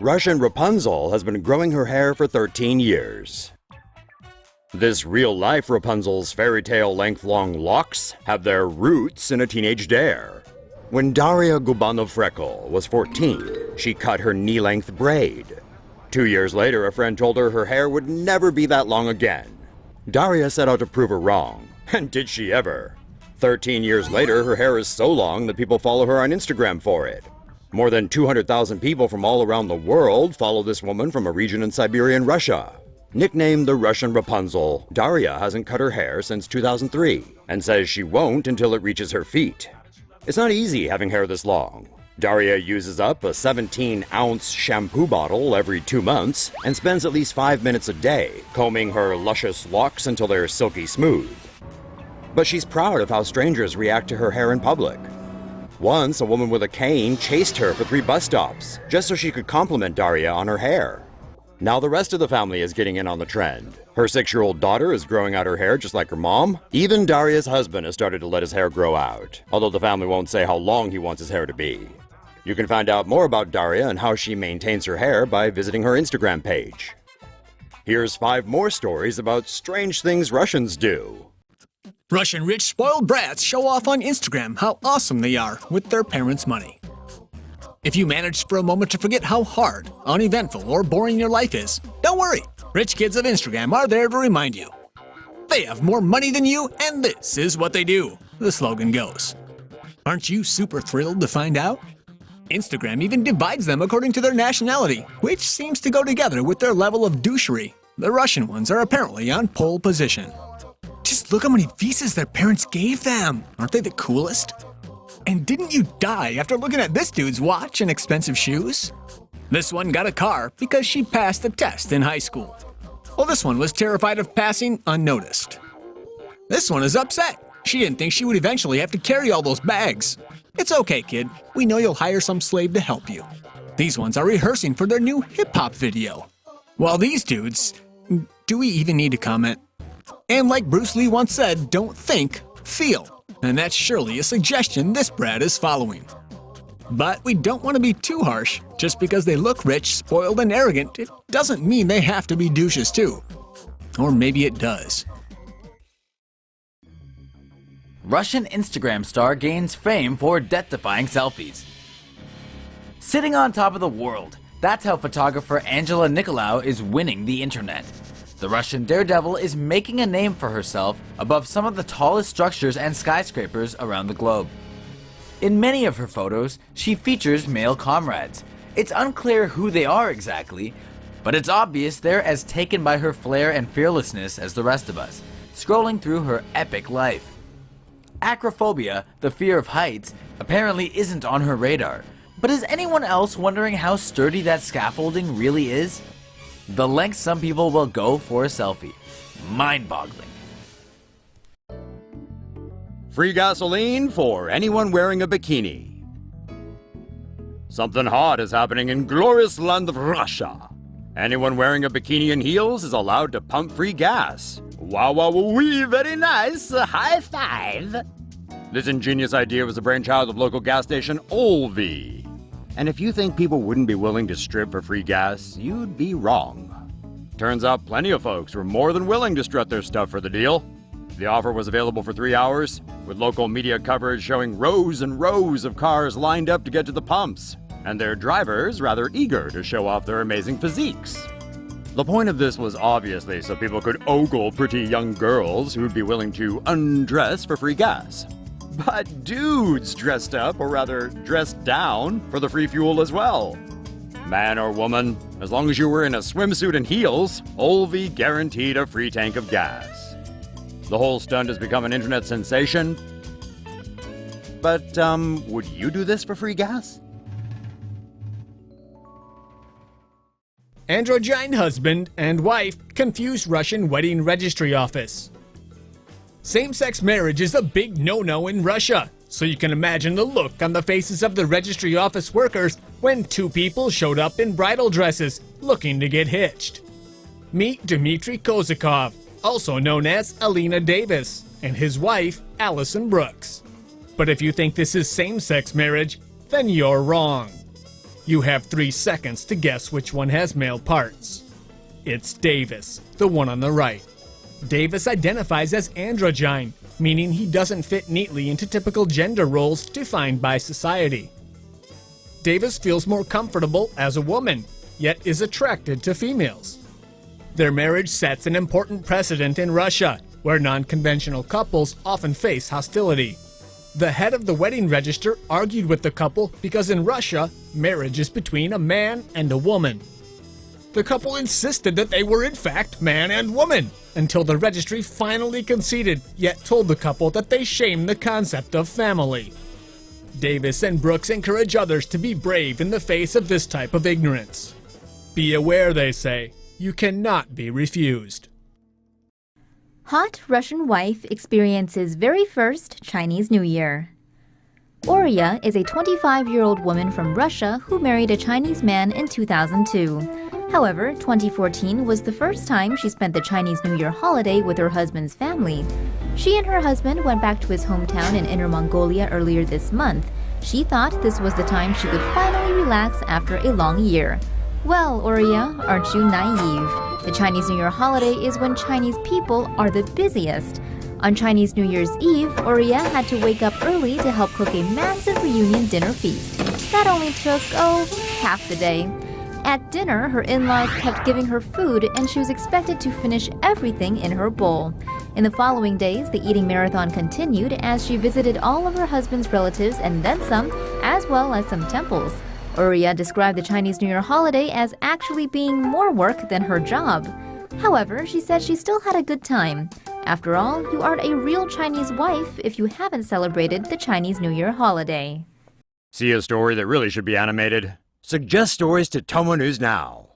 Russian Rapunzel has been growing her hair for 13 years. This real-life Rapunzel's fairy-tale length-long locks have their roots in a teenage dare. When Darya Freckle was 14, she cut her knee-length braid. 2 years later, a friend told her hair would never be that long again. Darya set out to prove her wrong, and did she ever? 13 years later, her hair is so long that people follow her on Instagram for it. More than 200,000 people from all around the world follow this woman from a region in Siberian Russia. Nicknamed the Russian Rapunzel, Darya hasn't cut her hair since 2003 and says she won't until it reaches her feet. It's not easy having hair this long. Darya uses up a 17-ounce shampoo bottle every 2 months and spends at least 5 minutes a day combing her luscious locks until they're silky smooth. But she's proud of how strangers react to her hair in public. Once, a woman with a cane chased her for 3 bus stops, just so she could compliment Darya on her hair. Now the rest of the family is getting in on the trend. Her 6-year-old daughter is growing out her hair just like her mom. Even Darya's husband has started to let his hair grow out, although the family won't say how long he wants his hair to be. You can find out more about Darya and how she maintains her hair by visiting her Instagram page. Here's 5 more stories about strange things Russians do. Russian rich spoiled brats show off on Instagram how awesome they are with their parents' money. If you manage for a moment to forget how hard, uneventful, or boring your life is, don't worry. Rich kids of Instagram are there to remind you. They have more money than you, and this is what they do, the slogan goes. Aren't you super thrilled to find out? Instagram even divides them according to their nationality, which seems to go together with their level of douchery. The Russian ones are apparently on pole position. Just look how many visas their parents gave them. Aren't they the coolest? And didn't you die after looking at this dude's watch and expensive shoes? This one got a car because she passed the test in high school. Well, this one was terrified of passing unnoticed. This one is upset. She didn't think she would eventually have to carry all those bags. It's okay, kid. We know you'll hire some slave to help you. These ones are rehearsing for their new hip-hop video. While these dudes, do we even need to comment? And like Bruce Lee once said, don't think, feel. And that's surely a suggestion this brat is following. But we don't want to be too harsh. Just because they look rich, spoiled, and arrogant, it doesn't mean they have to be douches too. Or maybe it does. Russian Instagram star gains fame for death-defying selfies. Sitting on top of the world, that's how photographer Angela Nicolau is winning the internet. The Russian daredevil is making a name for herself above some of the tallest structures and skyscrapers around the globe. In many of her photos, she features male comrades. It's unclear who they are exactly, but it's obvious they're as taken by her flair and fearlessness as the rest of us, scrolling through her epic life. Acrophobia, the fear of heights, apparently isn't on her radar. But is anyone else wondering how sturdy that scaffolding really is? The lengths some people will go for a selfie. Mind-boggling. Free gasoline for anyone wearing a bikini. Something hot is happening in glorious land of Russia. Anyone wearing a bikini and heels is allowed to pump free gas. Wow, wow, wee, very nice. High five. This ingenious idea was the brainchild of local gas station Olvi. And if you think people wouldn't be willing to strip for free gas, you'd be wrong. Turns out plenty of folks were more than willing to strut their stuff for the deal. The offer was available for 3 hours, with local media coverage showing rows and rows of cars lined up to get to the pumps, and their drivers rather eager to show off their amazing physiques. The point of this was obviously so people could ogle pretty young girls who'd be willing to undress for free gas. But dudes dressed up, or rather dressed down, for the free fuel as well. Man or woman, as long as you were in a swimsuit and heels, Olvi guaranteed a free tank of gas. The whole stunt has become an internet sensation. But, would you do this for free gas? Androgyne husband and wife confused Russian wedding registry office. Same-sex marriage is a big no-no in Russia, so you can imagine the look on the faces of the registry office workers when 2 people showed up in bridal dresses looking to get hitched. Meet Dmitry Kozakov, also known as Alina Davis, and his wife, Allison Brooks. But if you think this is same-sex marriage, then you're wrong. You have 3 seconds to guess which one has male parts. It's Davis, the one on the right. Davis identifies as androgyne, meaning he doesn't fit neatly into typical gender roles defined by society. Davis feels more comfortable as a woman, yet is attracted to females. Their marriage sets an important precedent in Russia, where non-conventional couples often face hostility. The head of the wedding register argued with the couple because in Russia, marriage is between a man and a woman. The couple insisted that they were in fact man and woman, until the registry finally conceded, yet told the couple that they shamed the concept of family. Davis and Brooks encourage others to be brave in the face of this type of ignorance. Be aware, they say, you cannot be refused. Hot Russian wife experiences very first Chinese New Year. Oria is a 25-year-old woman from Russia who married a Chinese man in 2002. However, 2014 was the first time she spent the Chinese New Year holiday with her husband's family. She and her husband went back to his hometown in Inner Mongolia earlier this month. She thought this was the time she could finally relax after a long year. Well, Oria, aren't you naive? The Chinese New Year holiday is when Chinese people are the busiest. On Chinese New Year's Eve, Oria had to wake up early to help cook a massive reunion dinner feast. That only took, half the day. At dinner, her in-laws kept giving her food and she was expected to finish everything in her bowl. In the following days, the eating marathon continued as she visited all of her husband's relatives and then some, as well as some temples. Oria described the Chinese New Year holiday as actually being more work than her job. However, she said she still had a good time. After all, you aren't a real Chinese wife if you haven't celebrated the Chinese New Year holiday. See a story that really should be animated? Suggest stories to TomoNews now.